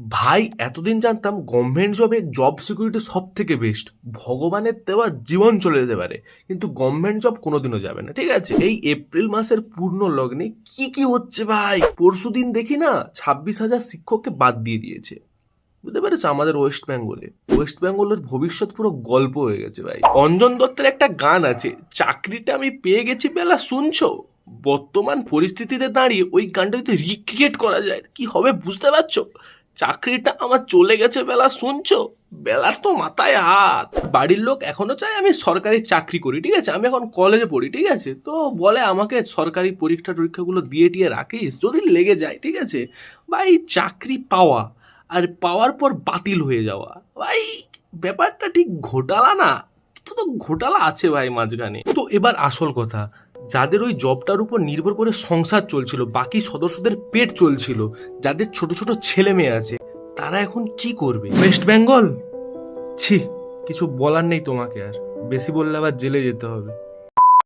ভাই এতদিন জানতাম গভর্নমেন্ট জবে জব সিকিউরিটি সব থেকে বেস্ট, ভগবানের দেওয়া জীবন চলে যেতে পারে কিন্তু গভর্নমেন্ট জব কোনোদিনও যাবে না। ঠিক আছে, এই এপ্রিল মাসের পূর্ণ লগ্নে কি কি হচ্ছে ভাই, পরশুদিন দেখি না 26,000 শিক্ষককে বাদ দিয়ে দিয়েছে। বুঝতে পেরেছো, আমাদের ওয়েস্ট বেঙ্গলের ভবিষ্যৎ পুরো গল্প হয়ে গেছে ভাই। অঞ্জন দত্তের একটা গান আছে, চাকরিটা আমি পেয়ে গেছি বেলা শুনছো। বর্তমান পরিস্থিতিতে দাঁড়িয়ে ওই গানটা যদি রিক্রিয়েট করা যায় কি হবে বুঝতে পারছো। চাকরিটা আমার চলে গেছে বেলা শুনছো, বেলার তো মাথায় হাত। বাড়ির লোক এখনো চায় আমি সরকারি চাকরি করি, ঠিক আছে, আমি এখন কলেজে পড়ি, ঠিক আছে, তো বলে আমাকে সরকারি পরীক্ষাগুলো দিয়ে টিয়ে রাখিস যদি লেগে যায়, ঠিক আছে। ভাই চাকরি পাওয়া আর পাওয়ার পর বাতিল হয়ে যাওয়া, ভাই ব্যাপারটা ঠিক ঘোটালা না, কিছু তো ঘোটালা আছে ভাই মাঝখানে। তো এবার আসল কথা, যাদের ওই জবটার উপর নির্ভর করে সংসার চলছিল, বাকি সদস্যদের পেট চলছিল, যাদের ছোট ছোট ছেলে মেয়ে আছে, তারা এখন কি করবে? ওয়েস্ট বেঙ্গল, ছি, কিছু বলার নেই তোমাকে আর, বেশি বললে আবার জেলে যেতে হবে।